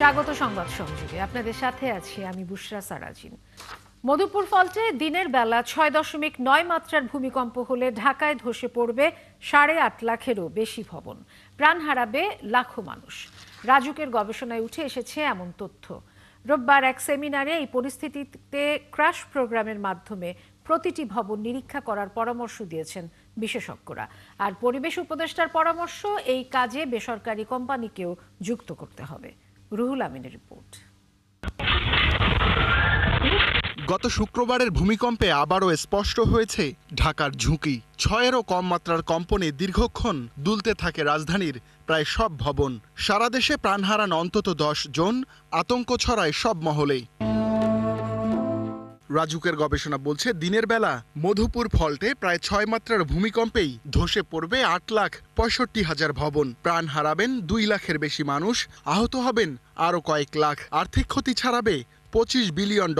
স্বাগত সংবাদ সংযোগে আপনাদের সাথে আছি আমি বুশরা সারাজিন। মধুপুর ফল্টে দিনের বেলা 6.9 মাত্রার ভূমিকম্প হলে ঢাকায় ধসে পড়বে 8.5 লাখেরও বেশি ভবন, প্রাণ হারাবে লাখো মানুষ। রাজুকের গবেষণায় উঠে এসেছে এমন তথ্য। রোববার এক সেমিনারে এই পরিস্থিতিতে ক্র্যাশ প্রোগ্রামের মাধ্যমে প্রতিটি ভবন নিরীক্ষা করার পরামর্শ দিয়েছেন বিশেষজ্ঞরা। আর পরিবেশ উপদেষ্টার পরামর্শ, এই কাজে বেসরকারি কোম্পানিকেও যুক্ত করতে হবে। রুহুল আমিনের রিপোর্ট। গত শুক্রবারের ভূমিকম্পে আবারও স্পষ্ট হয়েছে ঢাকার ঝুঁকি। 6-এরও কম মাত্রার কম্পনে দীর্ঘক্ষণ দুলতে থাকে রাজধানীর প্রায় সব ভবন। সারা দেশে প্রাণ হারান অন্তত 10 জন, আতঙ্ক ছড়ায় সব মহলেই। রাজুকের গবেষণা বলছে দিনের বেলা মধুপুর ফল্টে প্রায় 6 মাত্রার ভূমিকম্পেই ধসে পড়বে 8,65,000 ভবন, প্রাণ হারাবেন 2 লাখের বেশি মানুষ, আহত হবেন আরও কয়েক লাখ, আর্থিক ক্ষতি ছাড়াবে $25 বিলিয়ন।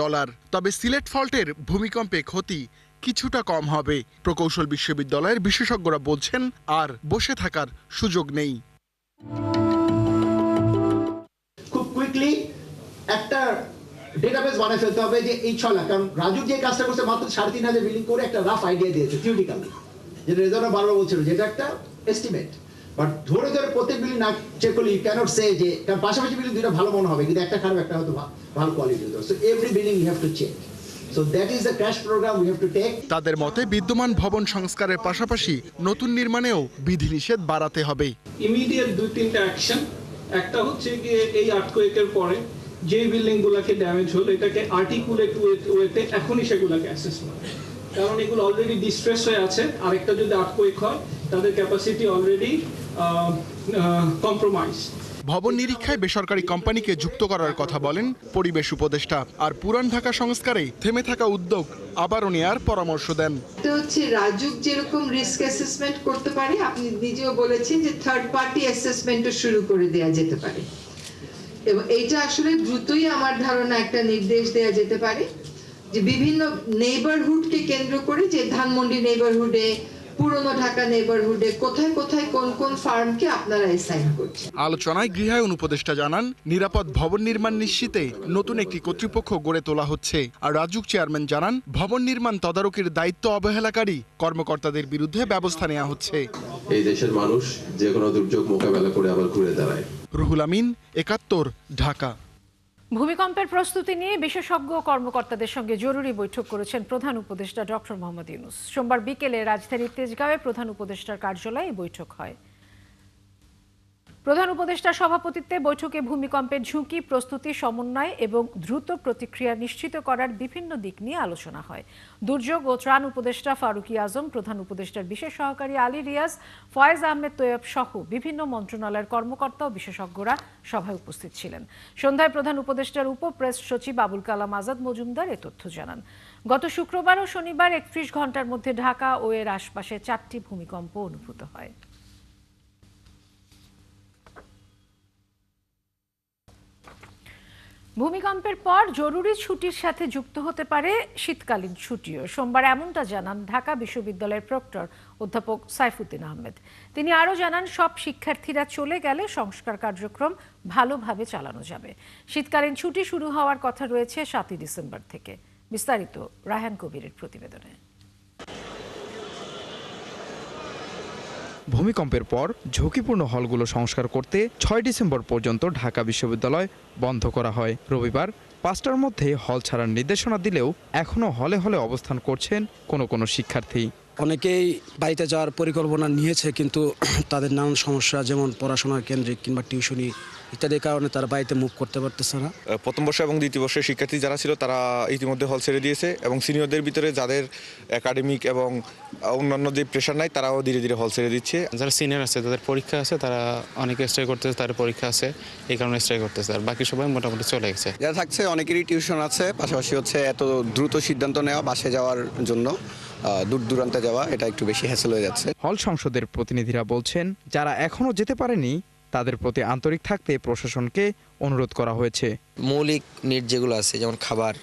তবে সিলেট ফল্টের ভূমিকম্পে ক্ষতি কিছুটা কম হবে। প্রকৌশল বিশ্ববিদ্যালয়ের বিশেষজ্ঞরা বলছেন আর বসে থাকার সুযোগ নেই। খুব কুইকলি একটা ডেটাবেস বানায় ফেলতে হবে যে এই 6 লাখ, কারণ রাজু যে কাজটা করছে মাত্র 3,500 বিল্ডিং করে একটা রাফ আইডিয়া দিয়েছে থিওরিটিক্যালি, যেটা রেজাল্ট বারবার বলছিল যেটা একটা এস্টিমেট। বাট ধরে প্রত্যেক বিল্ডিং না চেক করলে ইউ ক্যানট সে যে, কারণ পাশাপাশি বিল্ডিং দুটো ভালো মনে হবে কিন্তু একটা খারাপ একটা হয়তো ভালো কোয়ালিটি হতো। So every building you have to check. So that is the crash program we have to take. তাদের মতে বিদ্যমান ভবন সংস্কারের পাশাপাশি নতুন নির্মাণেও বিধিনিষেধ বাড়াতে হবে। ইমিডিয়েট 2-3টা অ্যাকশন। একটা হচ্ছে গিয়ে এই আর্থকোয়েকের পরে যে বিল্ডিং গুলাকে ড্যামেজ হলো এটাকে আর্টিকুলেট ওয়েতে এখনই সেগুলোকে অ্যাসেস করা, কারণ এগুলো অলরেডি ডিস্ট্রেস হয়ে আছে। আরেকটা যদি আর্থকোয়েক হয় তাদের ক্যাপাসিটি অলরেডি কম্প্রোমাইজ। ভবন নিরীক্ষায় বেসরকারি কোম্পানিকে যুক্ত করার কথা বলেন পরিবেশ উপদেষ্টা। আর পুরান ঢাকা সংস্কারে থেমে থাকা উদ্যোগ আবারও নেয়ার পরামর্শ দেন। এটা হচ্ছে রাজুক যেরকম রিস্ক অ্যাসেসমেন্ট করতে পারে, আপনি নিজেও বলেছেন যে থার্ড পার্টি অ্যাসেসমেন্টও শুরু করে দেয়া যেতে পারে, এবং এইটা আসলে দ্রুতই আমার ধারণা একটা নির্দেশ দেয়া যেতে পারে যে বিভিন্ন নেইবারহুডকে কেন্দ্র করে, যে ধানমন্ডি নেইবারহুডে, পুরনো ঢাকা নেইবারহুডে কোথায় কোথায় কোন কোন ফার্মকে আপনারা অ্যাসাইন করছেন। আলোচনায় গৃহায়ণ উপদেষ্টা জানান নিরাপদ ভবন নির্মাণ নিশ্চিতে নতুন একটি কর্তৃপক্ষ গড়ে তোলা হচ্ছে। আর রাজুক চেয়ারম্যান জানান ভবন নির্মাণ তদারকির দায়িত্ব অবহেলাকারী কর্মকর্তাদের বিরুদ্ধে ব্যবস্থা নেওয়া হচ্ছে। এই দেশের মানুষ যে কোনো দুর্যোগ মোকাবেলা করে আবার ঘুরে দাঁড়ায়। রুহুল আমিন, 71, ঢাকা। ভূমিকম্পের প্রস্তুতি নিয়ে বিশেষজ্ঞ কর্মকর্তাদের সঙ্গে জরুরি বৈঠক করেছেন প্রধান উপদেষ্টা ডক্টর মোহাম্মদ ইউনূস। সোমবার বিকেলে রাজধানীর তেজগাঁওয়ে প্রধান উপদেষ্টার কার্যালয়ে এই বৈঠক হয়। প্রধান উপদেষ্টার সভাপতিত্বে বৈঠকে ভূমিকম্পের ঝুঁকি, প্রস্তুতি, সমন্বয় এবং দ্রুত প্রতিক্রিয়া নিশ্চিত করার বিভিন্ন দিক নিয়ে আলোচনা হয়। দুর্যোগ ও ত্রাণ উপদেষ্টা ফারুকী আজম, প্রধান উপদেষ্টার বিশেষ সহকারী আলী রিয়াজ, ফয়েজ আহমেদ তৈয়ব সহ বিভিন্ন মন্ত্রণালয়ের কর্মকর্তা ও বিশেষজ্ঞরা সভায় উপস্থিত ছিলেন। সন্ধ্যায় প্রধান উপদেষ্টার উপপ্রেস সচিব আবুল কালাম আজাদ মজুমদার এ তথ্য জানান। গত শুক্রবার ও শনিবার 31 ঘন্টার মধ্যে ঢাকা ও এর আশপাশে 4টি ভূমিকম্প অনুভূত হয়। ভূমিকম্পের পর জরুরি ছুটির সাথে যুক্ত হতে পারে শীতকালীন ছুটিও। সোমবার এমনটা জানান ঢাকা বিশ্ববিদ্যালয়ের প্রক্টর অধ্যাপক সাইফুদ্দিন আহমেদ। তিনি আরও জানান সব শিক্ষার্থীরা চলে গেলে সংস্কার কার্যক্রম ভালোভাবে চালানো যাবে। শীতকালীন ছুটি শুরু হওয়ার কথা রয়েছে 7 ডিসেম্বর থেকে। বিস্তারিত রায়হান কবিরের প্রতিবেদনে। ভূমিকম্পের পর ঝুঁকিপূর্ণ হলগুলো সংস্কার করতে 6 ডিসেম্বর পর্যন্ত ঢাকা বিশ্ববিদ্যালয় বন্ধ করা হয়। রবিবার 5টার মধ্যে হল ছাড়ার নির্দেশনা দিলেও এখনও হলে হলে অবস্থান করছেন কোনো শিক্ষার্থী। অনেকেই বাড়িতে যাওয়ার পরিকল্পনা নিয়েছে, কিন্তু তাদের নানান সমস্যা, যেমন পড়াশোনার কেন্দ্রিক কিংবা টিউশনি ইত্যাদির কারণে তারা বাড়িতে মুভ করতে পারতেছে না। প্রথম বর্ষ এবং দ্বিতীয় বর্ষের শিক্ষার্থী যারা ছিল তারা ইতিমধ্যে হল ছেড়ে দিয়েছে, এবং সিনিয়রদের ভিতরে যাদের একাডেমিক এবং অন্যান্য যে প্রেশার নাই তারাও ধীরে ধীরে হল ছেড়ে দিচ্ছে। যারা সিনিয়র আছে তাদের পরীক্ষা আছে, তারা অনেকে স্টে করতেছে, তাদের পরীক্ষা আছে এই কারণে স্টে করতেছে, আর বাকি সবাই মোটামুটি চলে গেছে। যারা থাকছে অনেকেরই টিউশন আছে, পাশাপাশি হচ্ছে এত দ্রুত সিদ্ধান্ত নেওয়া বাসে যাওয়ার জন্য, দূর দূরান্তে যাওয়া, এটা একটু বেশি হ্যাসেল হয়ে যাচ্ছে। হল সংসদের প্রতিনিধিরা বলছেন যারা এখনও যেতে পারেনি তাদের প্রতি আন্তরিক থাকতে প্রশাসনকে অনুরোধ করা হয়েছে। মৌলিক নিড যেগুলো আছে যেমন খাবার,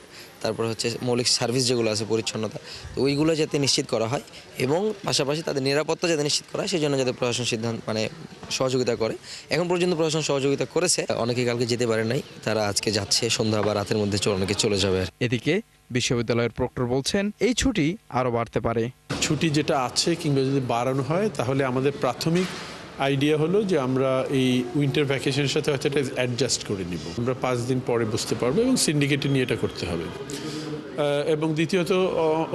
তারপর হচ্ছে মৌলিক সার্ভিস যেগুলো আছে পরিচ্ছন্নতা, তো ওইগুলো যাতে নিশ্চিত করা হয় এবং পাশাপাশি তাদের নিরাপত্তা যাতে নিশ্চিত করা হয় সেই জন্য যাতে প্রশাসন সিদ্ধান্ত সহযোগিতা করে। এখন পর্যন্ত প্রশাসন সহযোগিতা করেছে, অনেকে কালকে যেতে পারে নাই, তারা আজকে যাচ্ছে, সন্ধ্যা বা রাতের মধ্যে অনেকে চলে যাবে। এদিকে বিশ্ববিদ্যালয়ের প্রক্টর বলছেন এই ছুটি আরও বাড়তে পারে। ছুটি যেটা আছে কিংবা যদি বাড়ানো হয় তাহলে আমাদের প্রাথমিক আইডিয়া হলো যে আমরা এই উইন্টার ভ্যাকেশনের সাথে হয়তো এটা অ্যাডজাস্ট করে নিব। আমরা 5 দিন পরে বুঝতে পারবো এবং সিন্ডিকেটে নিয়ে এটা করতে হবে। এবং দ্বিতীয়ত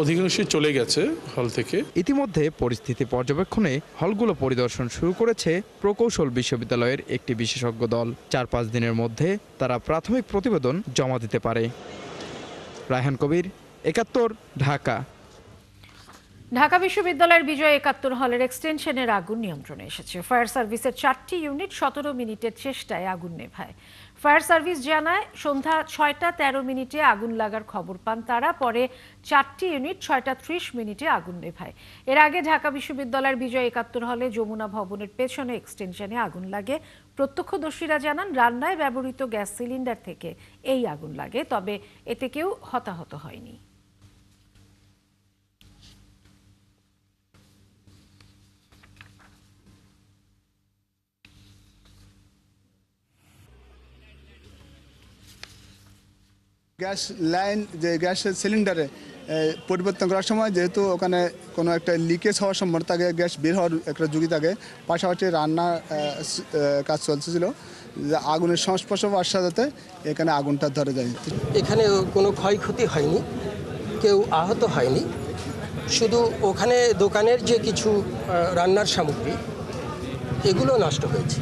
অধিকাংশই চলে গেছে হল থেকে। ইতিমধ্যে পরিস্থিতি পর্যবেক্ষণে হলগুলো পরিদর্শন শুরু করেছে প্রকৌশল বিশ্ববিদ্যালয়ের একটি বিশেষজ্ঞ দল। 4-5 দিনের মধ্যে তারা প্রাথমিক প্রতিবেদন জমা দিতে পারে। রায়হান কবির, 71, ঢাকা। ঢাকা বিশ্ববিদ্যালয়ের বিজয় 71 হলের এক্সটেনশনের আগুন নিয়ন্ত্রণে এসেছে। ফায়ার সার্ভিসের 4টি ইউনিট 17 মিনিটের চেষ্টায় আগুন নেভায়। ফায়ার সার্ভিস জানায় সন্ধ্যা 6টা 13 মিনিটে আগুন লাগার খবর পান তারা। পরে 4টি ইউনিট 6টা 30 মিনিটে আগুন নেভায়। এর আগে ঢাকা বিশ্ববিদ্যালয়ের বিজয় 71 হলে যমুনা ভবনের পেছনে এক্সটেনশনে আগুন লাগে। প্রত্যক্ষদর্শীরা জানান রান্নায় ব্যবহৃত গ্যাস সিলিন্ডার থেকে এই আগুন লাগে, তবে এতে কেউ হতাহত হয়নি। গ্যাস লাইন যে গ্যাসের সিলিন্ডারে পরিবর্তন করার সময় যেহেতু ওখানে কোনো একটা লিকেজ হওয়ার সম্ভাবনা থাকে, গ্যাস বের হওয়ার একটা ঝুঁকি থাকে, পাশাপাশি রান্নার কাজ চলতেছিল, আগুনের সংস্পর্শ হওয়ার সাথে এখানে আগুনটা ধরে যায়। এখানে কোনো ক্ষয়ক্ষতি হয়নি, কেউ আহত হয়নি, শুধু ওখানে দোকানের যে কিছু রান্নার সামগ্রী এগুলো নষ্ট হয়েছে।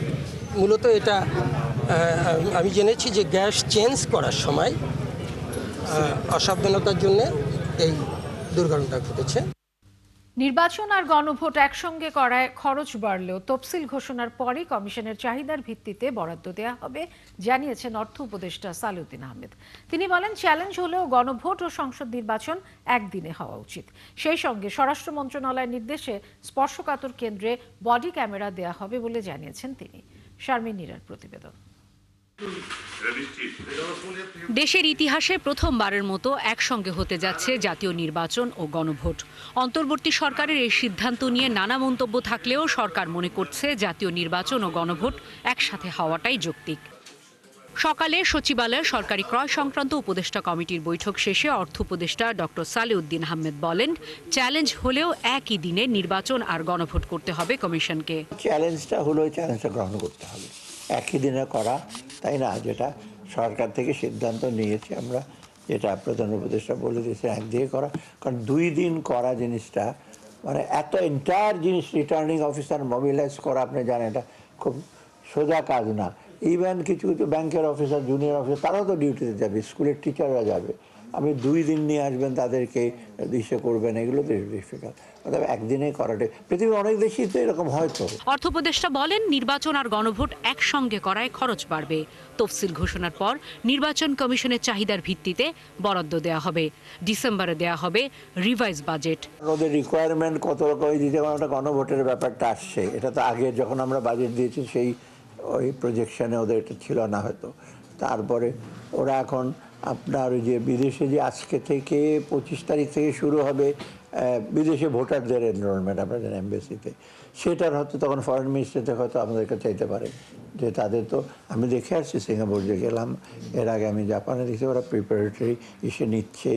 মূলত এটা আমি জেনেছি যে গ্যাস চেঞ্জ করার সময় অসাবধানতার জন্য এই দুর্ঘটনাটা ঘটেছে। নির্বাচন আর গণভোট একসঙ্গে করায় খরচ বাড়লেও তফসিল ঘোষণার পরই কমিশনের চাহিদার ভিত্তিতে বরাদ্দ দেওয়া হবে, জানিয়েছেন অর্থ উপদেষ্টা সালেউদ্দিন আহমেদ। তিনি বলেন, চ্যালেঞ্জ হলেও গণভোট ও সংসদ নির্বাচন একদিনে হওয়া উচিত। সেই সঙ্গে স্বরাষ্ট্র মন্ত্রণালয়ের নির্দেশে স্পর্শকাতর কেন্দ্রে বডি ক্যামেরা দেওয়া হবে বলে জানিয়েছেন তিনি। শারমিন নীরার প্রতিবেদন। দেশের ইতিহাসে প্রথমবারের মতো একসঙ্গে হতে যাচ্ছে জাতীয় নির্বাচন ও গণভোট। অন্তর্বর্তী সরকারের এই সিদ্ধান্ত নিয়ে নানা মন্তব্য থাকলেও সরকার মনে করছে জাতীয় নির্বাচন ও গণভোট একসাথে হওয়াটাই যৌক্তিক। সকালে সচিবালয়ে সরকারি ক্রয় সংক্রান্ত উপদেষ্টা কমিটির বৈঠক শেষে অর্থ উপদেষ্টা ডক্টর সালেউদ্দিন আহমেদ বলেন, চ্যালেঞ্জ হলেও একই দিনে নির্বাচন আর গণভোট করতে হবে কমিশনকে। চ্যালেঞ্জটা হলো চ্যালেঞ্জটা গ্রহণ করতে হবে, একই দিনে করা, তাই না? যেটা সরকার থেকে সিদ্ধান্ত নিয়েছে আমরা, যেটা প্রধান উপদেষ্টা বলে দিয়েছে একদিকে করা, কারণ 2 দিন করা জিনিসটা মানে এত এন্টায়ার জিনিস রিটার্নিং অফিসার মোবিলাইজ করা, আপনি জানেন এটা খুব সোজা কাজ না। ইভেন কিছু কিছু ব্যাংকের অফিসার, জুনিয়র অফিসার, তারাও তো ডিউটিতে যাবে, স্কুলের টিচাররা যাবে, আপনি 2 দিন নিয়ে আসবেন, তাদেরকে দিশে করবেন, এগুলো তো ডিফিকাল্ট। অর্থাৎ একদিনে করাটা পৃথিবীর অনেক দেশেই তো এরকম হয়তো। অর্থ উপদেষ্টা বলেন, নির্বাচন আর গণভোট একসঙ্গে করায় খরচ বাড়বে। তফসিল ঘোষণার পর নির্বাচন কমিশনের চাহিদার ভিত্তিতে বরাদ্দ দেওয়া হবে। ডিসেম্বরে দেওয়া হবে রিভাইজ বাজেট। ওদের রিকোয়ারমেন্ট কত রকম দিতে একটা গণভোটের ব্যাপারটা আসছে, এটা তো আগে যখন আমরা বাজেট দিয়েছি সেই ওই প্রজেকশনে ওদের এটা ছিল না হয়তো। তারপরে ওরা এখন আপনার ওই যে বিদেশে যে আজকে থেকে 25 তারিখ থেকে শুরু হবে বিদেশে ভোটারদের এনরোলমেন্ট আপনাদের এমবেসিতে, সেটার হয়তো তখন ফরেন মিনিস্টার থেকে হয়তো আমাদেরকে চাইতে পারে যে তাদের তো আমি দেখে আসছি, সিঙ্গাপুর যে গেলাম, এর আগে আমি জাপানে দেখছি ওরা প্রিপারেটরি এসে নিচ্ছে,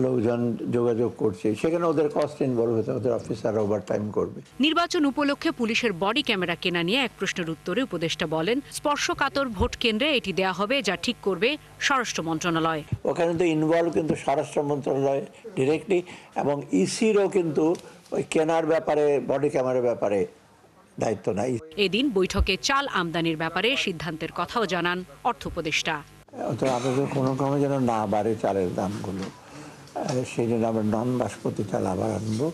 লোকজন যোগাযোগ করছে, সেখানে ওদের কস্ট ইনভলভ হতে, ওদের অফিসাররা ওভারটাইম করবে। নির্বাচন উপলক্ষে পুলিশের বডি ক্যামেরা কেনা নিয়ে এক প্রশ্নের উত্তরে উপদেষ্টা বলেন, স্পর্শকাতর ভোট কেন্দ্রে এটি দেয়া হবে, যা ঠিক করবে স্বরাষ্ট্র মন্ত্রণালয়। ওখানে তো ইনভলভ কিন্তু স্বরাষ্ট্র মন্ত্রণালয় ডিরেক্টলি, এবং ইসিরও কিন্তু ওই কেনার ব্যাপারে বডি ক্যামেরার ব্যাপারে দায়িত্ব নাই। এদিন বৈঠকে চাল আমদানির ব্যাপারে সিদ্ধান্তের কথাও জানান অর্থ উপদেষ্টা। তো আমাদের কোনো ক্রমে যেন না বাড়ে চালের দামগুলো, সেই জন্য আমরা নন বাসমতি চাল আবার আনবো।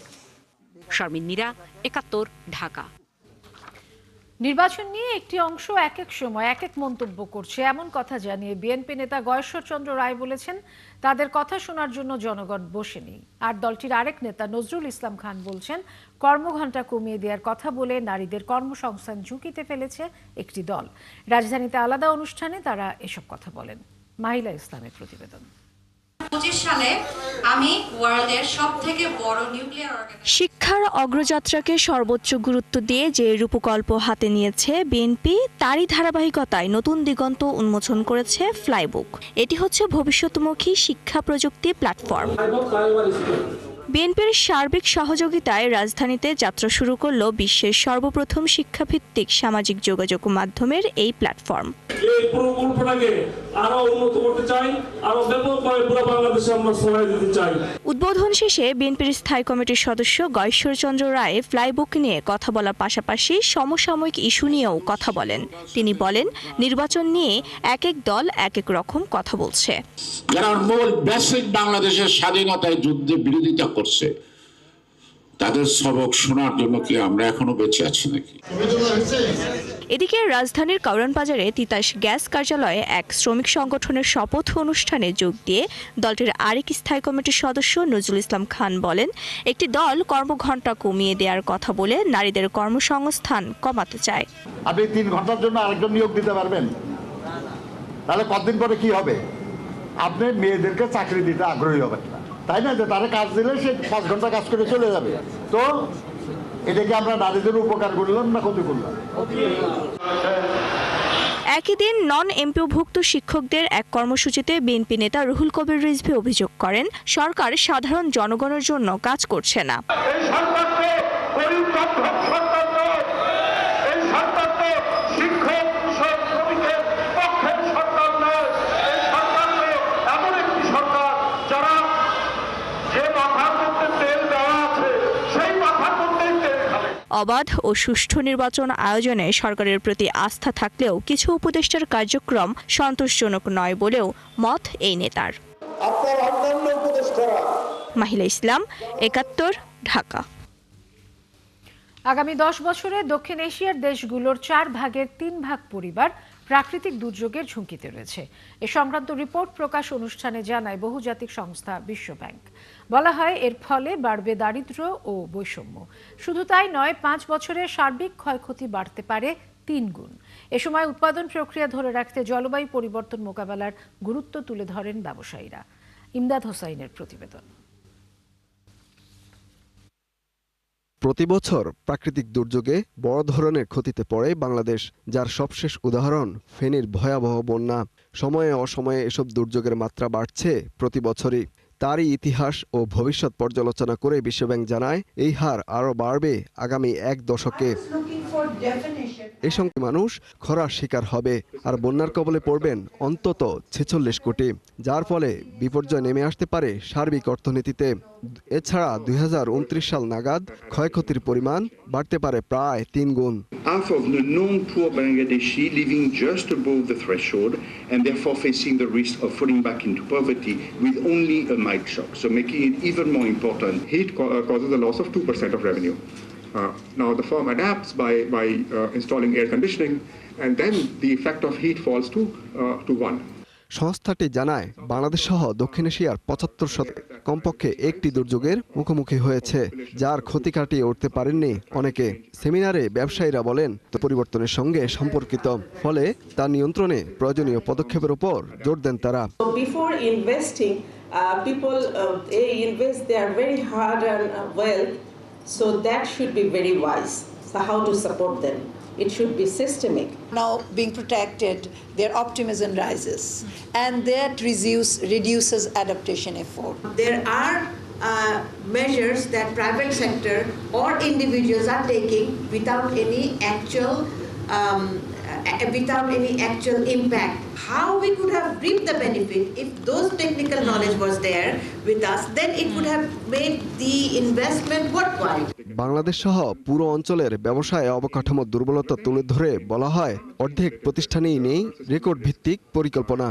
শারমিন নীরা, 71, ঢাকা। নির্বাচন নিয়ে একটি অংশ এক এক সময় এক এক মন্তব্য করছে, এমন কথা জানিয়ে বিএনপি নেতা গয়েশ্বরচন্দ্র রায় বলেছেন তাদের কথা শোনার জন্য জনগণ বসেনি। আর দলটির আরেক নেতা নজরুল ইসলাম খান বলছেন কর্মঘণ্টা কমিয়ে দেওয়ার কথা বলে নারীদের কর্মসংস্থান ঝুঁকিতে ফেলেছে একটি দল। রাজধানীতে আলাদা অনুষ্ঠানে তারা এসব কথা বলেন। মাহিলা ইসলামের প্রতিবেদন। 2025 সালে আমি ওয়ার্ল্ডের সবথেকে বড় নিউক্লিয়ার শিক্ষার অগ্রযাত্রাকে সর্বোচ্চ গুরুত্ব দিয়ে যে রূপকল্প হাতে নিয়েছে বিএনপি, তারই ধারাবাহিকতায় নতুন দিগন্ত উন্মোচন করেছে ফ্লাইবুক। এটি হচ্ছে ভবিষ্যৎমুখী শিক্ষা প্রযুক্তি প্ল্যাটফর্ম। বিএনপির সার্বিক সহযোগিতায় রাজধানীতে যাত্রা শুরু করল বিশ্বের সর্বপ্রথম শিক্ষাভিত্তিক সামাজিক যোগাযোগ মাধ্যমের এই প্ল্যাটফর্ম। উদ্বোধন শেষে বিএনপির স্থায়ী কমিটির সদস্য গয়েশ্বরচন্দ্র রায় ফ্লাইবুক নিয়ে কথা বলার পাশাপাশি সমসাময়িক ইস্যু নিয়েও কথা বলেন। তিনি বলেন, নির্বাচন নিয়ে এক এক দল এক এক রকম কথা বলছে। যারা মূল বেসিক বাংলাদেশের স্বাধীনতায় যুদ্ধে বিরোধিতা করছে, তাদের সবক শোনার জন্য কি আমরা এখনো বেঁচে আছি নাকি? এদিকে রাজধানীর কারওয়ান বাজারে তিতাস গ্যাস কার্যালয়ে এক শ্রমিক সংগঠনের শপথ অনুষ্ঠানে যোগ দিয়ে দলটির আরেক স্থায়ী কমিটির সদস্য নজরুল ইসলাম খান বলেন, একটি দল কর্মঘণ্টা কমিয়ে দেওয়ার কথা বলে নারীদের কর্মসংস্থান কমাতে চায়। আপনি 3 ঘন্টার জন্য আরেকজন নিয়োগ দিতে পারবেন, তাহলে কতদিন পরে কি হবে? আপনি মেয়েদেরকে চাকরি দিতে আগ্রহী হবেন না, তাই না? যে তারা কাজ দিলে সে 5 ঘন্টা কাজ করে চলে যাবে। তো এটাকে আমরা নারীদের উপকার করলাম না ক্ষতি করলাম? একই দিন নন এমপিওভুক্ত শিক্ষকদের এক কর্মসূচিতে বিএনপি নেতা রুহুল কবির রিজভী অভিযোগ করেন, সরকার সাধারণ জনগণের জন্য কাজ করছে না। অবাধ ও সুষ্ঠু নির্বাচন আয়োজনে সরকারের প্রতি আস্থা থাকলেও কিছু উপদেষ্টার কার্যক্রম সন্তোষজনক নয় বলেও মত এই নেতার। মাহিলা ইসলাম, ৭১, ঢাকা। আগামী 10 বছরে দক্ষিণ এশিয়ার দেশগুলোর 4 ভাগের 3 ভাগ পরিবার প্রাকৃতিক দুর্যোগের ঝুঁকিতে রয়েছে। এ সংক্রান্ত রিপোর্ট প্রকাশ অনুষ্ঠানে জানায় বহুজাতিক সংস্থা বিশ্ব ব্যাংক। বলা হয়, এর ফলে বাড়বে দারিদ্র্য ও বৈষম্য। শুধু তাই নয়, 5 বছরে সার্বিক ক্ষয়ক্ষতি বাড়তে পারে 3 গুণ। এ সময় উৎপাদন প্রক্রিয়া ধরে রাখতে জলবায়ু পরিবর্তন মোকাবেলার গুরুত্ব তুলে ধরেন ব্যবসায়ীরা। ইমদাদ হোসাইনের প্রতিবেদন। প্রতি বছর প্রাকৃতিক দুর্যোগে বড় ধরনের ক্ষতিতে পড়ে বাংলাদেশ, যার সবশেষ উদাহরণ ফেনীর ভয়াবহ বন্যা। সময়ে অসময়ে এসব দুর্যোগের মাত্রা বাড়ছে প্রতি বছরই। তারই ইতিহাস ও ভবিষ্যৎ পর্যালোচনা করে বিশ্বব্যাংক জানায়, এই হার আরও বাড়বে আগামী 1 দশকে। এই সঙ্গে মানুষ খরার শিকার হবে আর বন্যার কবলে পড়বেন অন্তত 46 কোটি, যার ফলে বিপর্যয় নেমে আসতে পারে সার্বিক অর্থনীতিতে। এছাড়া 2029 সাল নাগাদ ক্ষয়ক্ষতির পরিমাণ বাড়তে পারে প্রায় 3 গুণ। Half of the non-poor Bangladeshi living just above the threshold and therefore facing the risk of falling back into poverty with only a mild shock, so making it even more important. Heat causes a loss of 2% of revenue. Now the firm adapts by installing air conditioning, and then the effect of heat falls to 1. সংস্থাটি জানায়, বাংলাদেশ সহ দক্ষিণ এশিয়ার 75% কমপক্ষে একটি দুর্যোগের মুখোমুখি হয়েছে, যার ক্ষতি কাটিয়ে উঠতে পারেননি অনেকে। সেমিনারে ব্যবসায়ীরা বলেন, পরিবর্তনের সঙ্গে সম্পর্কিত, ফলে তার নিয়ন্ত্রণে প্রয়োজনীয় পদক্ষেপের উপর জোর দেন তারা। Before investing, people invest their very hard-earned wealth, so that should be very wise. So how to support them? It should be systemic. Now being protected, their optimism rises, and that reduces adaptation effort. There are measures that private sector or individuals are taking without any actual impact. How we could have reaped the benefit if those technical knowledge was there with us, then it would have made the investment worthwhile. Bangladesh সহ পুরো অঞ্চলের ব্যবসায় অবকাঠামোর দুর্বলতা তুলে ধরে বলা হয়, অর্ধেক প্রতিষ্ঠানেই নেই রেকর্ড ভিত্তিক পরিকল্পনা।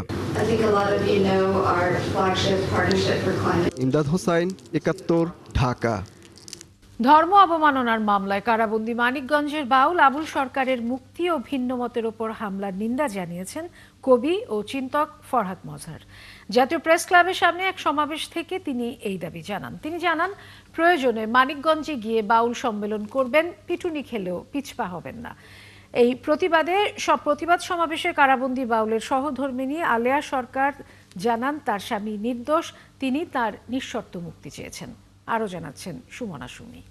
ইমদাদ হোসাইন, ৭১, ঢাকা। ধর্ম অবমাননার মামলায় কারাবন্দী মানিকগঞ্জের বাউল আবুল সরকারের মুক্তি ও ভিন্ন মতের ওপর হামলার নিন্দা জানিয়েছেন কবি ও চিন্তক ফরহাদ মজহার। জাতীয় প্রেস ক্লাবের সামনে এক সমাবেশ থেকে তিনি এই দাবি জানান। তিনি জানান, প্রয়োজনে মানিকগঞ্জে গিয়ে বাউল সম্মেলন করবেন, পিটুনি খেলেও পিছপা হবেন না। এই প্রতিবাদ সমাবেশে কারাবন্দী বাউলের সহধর্মিণী আলেয়া সরকার জানান তার স্বামী নির্দোষ, তিনি তার নিঃশর্ত মুক্তি চেয়েছেন। আরো জানাচ্ছেন সুমনা সুমি।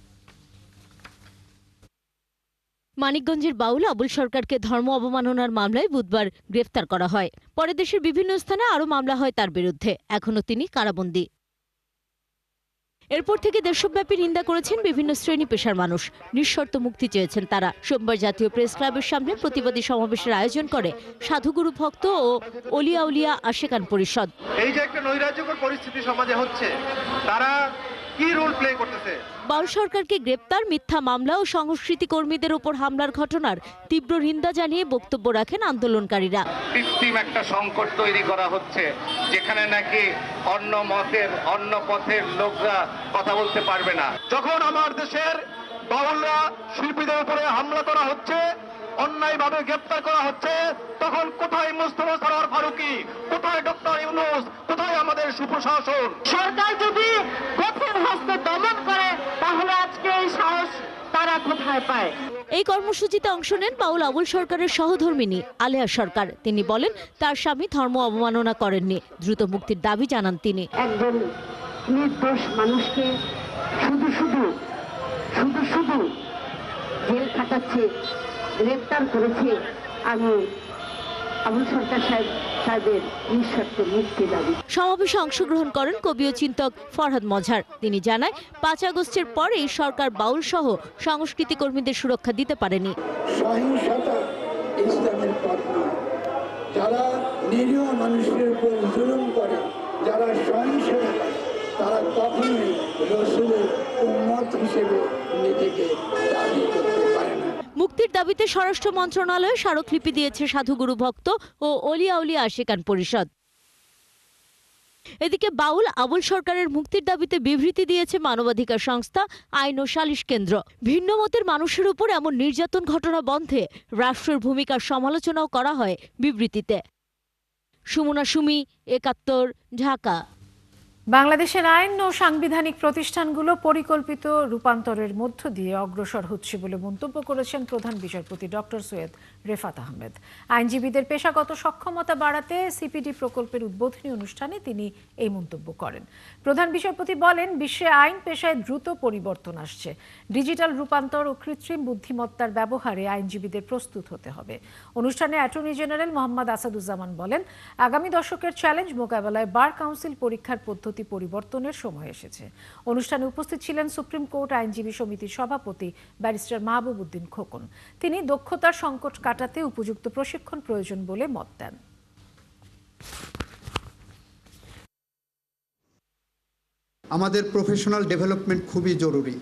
মানিকগঞ্জের বাউল আবুল সরকারকে ধর্ম অবমাননার মামলায় বুধবার গ্রেফতার করা হয়। পরে দেশের বিভিন্ন স্থানে আরও মামলা হয় তার বিরুদ্ধে। এখনও তিনি কারাবন্দী। এরপর থেকে দেশব্যাপী নিন্দা করেছেন বিভিন্ন শ্রেণী পেশার মানুষ। নিঃশর্ত মুক্তি চেয়েছেন তারা। সোমবার জাতীয় প্রেস ক্লাবের সামনে প্রতিবাদী সমাবেশের আয়োজন করে সাধুগুরু ভক্ত ও অলিয়া উলিয়া আশেকান পরিষদ। এই যে একটা নৈরাজ্যকর পরিস্থিতি সমাজে হচ্ছে, তারা কি রোল প্লে করতেছে? বাউল সরকারকে গ্রেপ্তার, মিথ্যা মামলা ও সংস্কৃতি কর্মীদের উপর হামলার ঘটনার তীব্র নিন্দা জানিয়ে বক্তব্য রাখেন আন্দোলনকারীরা। কৃত্রিম একটা সংকট তৈরি করা হচ্ছে, যেখানে নাকি অন্য মতের অন্য পথের লোকরা কথা বলতে পারবে না। যখন আমার দেশের বাউলরা শিল্পীদের উপরে হামলা করা হচ্ছে, অন্যায়ভাবে গ্রেপ্তার করা হচ্ছে, তখন কোথায় মোস্তফা সরোয়ার ফারুকী, কোথায় ডক্টর ইউনূস, কোথায় আমাদের সুপ্রশাসন? সরকার যদি কঠিন হস্তে দমন করে, তাহলে আজকে এই সাহস তারা কোথায় পায়? এই কর্মসূচিতে অংশ নেন বাউল আবুল সরকারের সহধর্মিণী আলেয়া সরকার। তিনি বলেন, তার স্বামী ধর্ম অবমাননা করেননি, দ্রুত মুক্তির দাবি জানান তিনি। একজন নির্দোষ মানুষকে শুধু শুধু জেল খাটাচ্ছে, গ্রেপ্তার করেছে। আমি আবুল সরকার সাহেবের নিঃশর্ত মুক্তি দাবি। সমাবেশে অংশগ্রহণ করেন কবি ও চিন্তক ফরহাদ মজহার। তিনি জানায়, 5 আগস্টের পরেই সরকার বাউল সহ সংস্কৃতি কর্মীদের সুরক্ষা দিতে পারেনি। সহিংসতা ইসলামের পথ নয়। যারা নিরীহ মানুষের উপর জুলুম করে, যারা সহিংস করে, তারা কখনোই রাসূলের উম্মত হিসেবে নিজেকে দাবি করতে পারে না। মুক্তির দাবিতে স্বরাষ্ট্র মন্ত্রণালয়ে স্মারকলিপি দিয়েছে সাধুগুরু ভক্ত ও অলিয়া উলিয়া আশেকান পরিষদ। এদিকে বাউল আবুল সরকারের মুক্তির দাবিতে বিবৃতি দিয়েছে মানবাধিকার সংস্থা আইন ও সালিশ কেন্দ্র। ভিন্ন মতের মানুষের উপর এমন নির্যাতন ঘটনা বন্ধে রাষ্ট্রের ভূমিকার সমালোচনাও করা হয় বিবৃতিতে। সুমনা সুমি, 71, ঢাকা। বাংলাদেশের আইন ও সাংবিধানিক প্রতিষ্ঠানগুলো পরিকল্পিত রূপান্তরের মধ্য দিয়ে অগ্রসর হচ্ছে বলে মন্তব্য করেছেন প্রধান বিচারপতি ডক্টর সৈয়দ রেফাত আহমেদ। আইনজীবীদের পেশাগত সক্ষমতা বাড়াতে সিপিডি প্রকল্পের উদ্বোধনী অনুষ্ঠানে তিনি এই মন্তব্য করেন। প্রধান বিচারপতি বলেন, বিশ্বে আইন পেশায় দ্রুত পরিবর্তন আসছে। ডিজিটাল রূপান্তর ও কৃত্রিম বুদ্ধিমত্তার ব্যবহারে আইনজীবীদের প্রস্তুত হতে হবে। অনুষ্ঠানে অ্যাটর্নি জেনারেল মোহাম্মদ আসাদুজ্জামান বলেন, আগামী দশকের চ্যালেঞ্জ মোকাবেলায় বার কাউন্সিল পরীক্ষার পদ্ধতি পরিবর্তনের সময় এসেছে। অনুষ্ঠানে উপস্থিত ছিলেন সুপ্রিম কোর্ট আইনজীবী সমিতির সভাপতি ব্যারিস্টার মাহবুব উদ্দিন খোকন। তিনি দক্ষতার সংকট কাটাতে উপযুক্ত প্রশিক্ষণ প্রয়োজন বলে মত দেন। আমাদের প্রফেশনাল ডেভেলপমেন্ট খুবই জরুরি।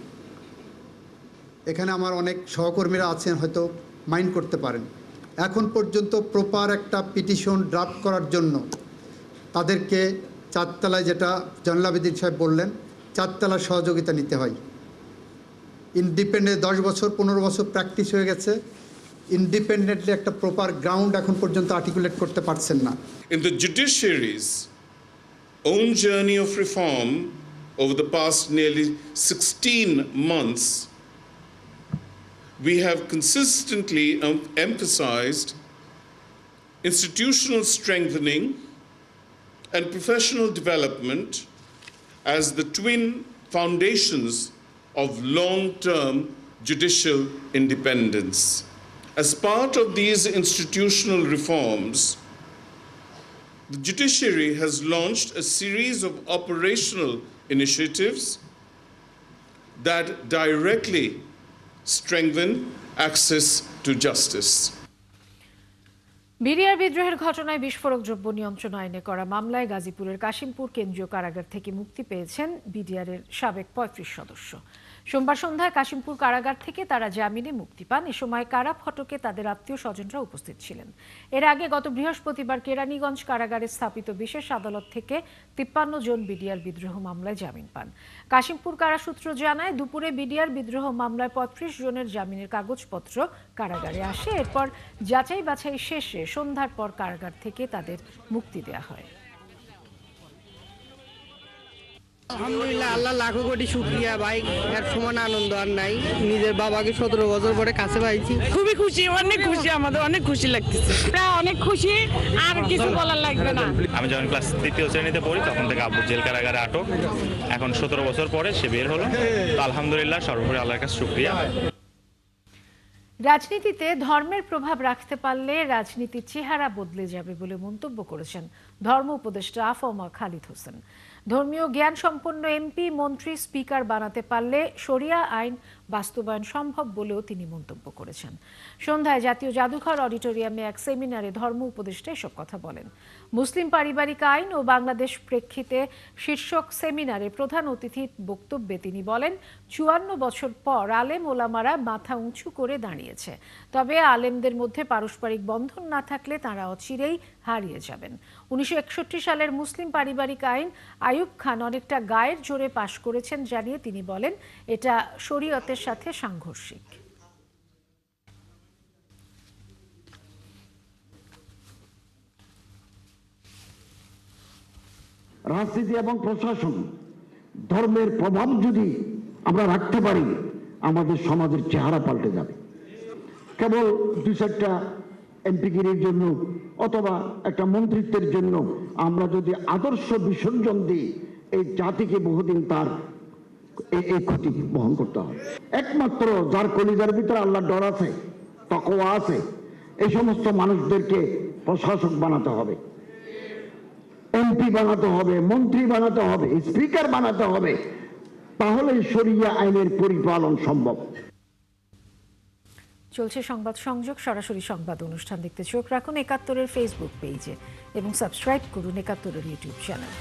এখানে আমার অনেক সহকর্মীরা আছেন, হয়তো মাইন্ড করতে পারেন, এখন পর্যন্ত প্রপার একটা পিটিশন ড্রাফট করার জন্য তাদেরকে 4 তলায়, যেটা জয়নুল আবেদিন সাহেব বললেন, 4 তলার সহযোগিতা নিতে হয়। ইন্ডিপেন্ডেন্ট 10 বছর 15 বছর প্র্যাকটিস হয়ে গেছে, ইন্ডিপেন্ডেন্টলি একটা প্রপার গ্রাউন্ড এখন পর্যন্ত আর্টিকুলেট করতে পারছেন না। In the judiciary's own journey of reform over the past nearly 16 months, we have consistently emphasized institutional strengthening and professional development as the twin foundations of long-term judicial independence. As part of these institutional reforms, the judiciary has launched a series of operational initiatives that directly strengthen access to justice. BDR বিদ্রোহের ঘটনায় বিস্ফোরক দ্রব্য নিয়ন্ত্রণ আইনে করা মামলায় গাজীপুরের কাশিমপুর কেন্দ্রীয় কারাগার থেকে মুক্তি পেয়েছেন বিডিআরের সাবেক 35 সদস্য। সোমবার সন্ধ্যায় কাশিমপুর কারাগার থেকে তারা জামিনে মুক্তি পান। এ সময় কারা ফটকে তাদের আত্মীয় স্বজনরা উপস্থিত ছিলেন। এর আগে গত বৃহস্পতিবার কেরানীগঞ্জ কারাগারে স্থাপিত বিশেষ আদালত থেকে 53 জন বিডিআর বিদ্রোহ মামলায় জামিন পান। কাশিমপুর কারা সূত্র জানায়, দুপুরে বিডিআর বিদ্রোহ মামলায় 35 জনের জামিনের কাগজপত্র কারাগারে আসে। এরপর যাচাই বাছাই শেষে সন্ধ্যার পর কারাগার থেকে তাদের মুক্তি দেওয়া হয়। আলহামদুলিল্লাহ, আল্লাহ লাখো কোটি শুকরিয়া ভাই, এর সমান আনন্দ আর নাই। নিজের বাবাকে 17 বছর পরে কাছে পাইছি, খুবই খুশি, অনেক খুশি, আমাদের অনেক খুশি লাগতেছে, অনেক খুশি, আর কিছু বলার লাগবে না। আমি যখন ক্লাস 3য় শ্রেণীতে পড়ি তখন থেকে আব্বু জেল কারাগারে আটক, এখন 17 বছর পরে সে বের হলো। তো আলহামদুলিল্লাহ, সর্বোপরি আল্লাহর কাছে শুকরিয়া। রাজনীতিতে ধর্মের প্রভাব রাখতে পারলে রাজনীতির চেহারা বদলে যাবে বলে মন্তব্য করেছেন ধর্ম উপদেষ্টা আফমা খালিদ হোসেন। ধর্মীয় জ্ঞান সম্পন্ন এমপি মন্ত্রী স্পিকার বানাতে পারলে শরিয়া আইন বাস্তবায়ন সম্ভব বলেও তিনি মন্তব্য করেছেন। সন্ধ্যায় জাতীয় জাদুঘর অডিটোরিয়ামে এক সেমিনারে ধর্ম উপদেষ্টা এসব কথা বলেন। মুসলিম পারিবারিক আইন ও বাংলাদেশ প্রেক্ষিতে শীর্ষক সেমিনারে প্রধান অতিথির বক্তব্যে তিনি বলেন, 54 বছর পর আলেম ওলামারা মাথা উঁচু করে দাঁড়িয়েছে। তবে আলেমদের মধ্যে পারস্পরিক বন্ধন না থাকলে তাঁরা অচিরেই হারিয়ে যাবেন। 1961 সালের মুসলিম পারিবারিক আইন আইয়ুব খান অনেকটা গায়ের জোরে পাশ করেছেন জানিয়ে তিনি বলেন, এটা শরীয়তের সাথে সাংঘর্ষিক। রাজনীতি এবং প্রশাসন ধর্মের প্রভাব যদি আমরা রাখতে পারি, আমাদের সমাজের চেহারা পাল্টে যাবে। কেবল 2-4টা এমপিগিরির জন্য অথবা একটা মন্ত্রিত্বের জন্য আমরা যদি আদর্শ বিসর্জন দিই, এই জাতিকে বহুদিন তার এই ক্ষতি বহন করতে হবে। একমাত্র যার কলিজার ভিতরে আল্লাহর ডর আছে, তাকওয়া আছে, এই সমস্ত মানুষদেরকে প্রশাসক বানাতে হবে, এমপি বানাতে হবে, মন্ত্রী বানাতে হবে, স্পিকার বানাতে হবে, তাহলে শরিয়া আইনের পরিপালন সম্ভব। চলছে সংবাদ সংযোগ, সরাসরি সংবাদ অনুষ্ঠান দেখতে চোখ রাখুন 71-এর ফেসবুক পেজে এবং সাবস্ক্রাইব করুন 71-এর ইউটিউব চ্যানেল।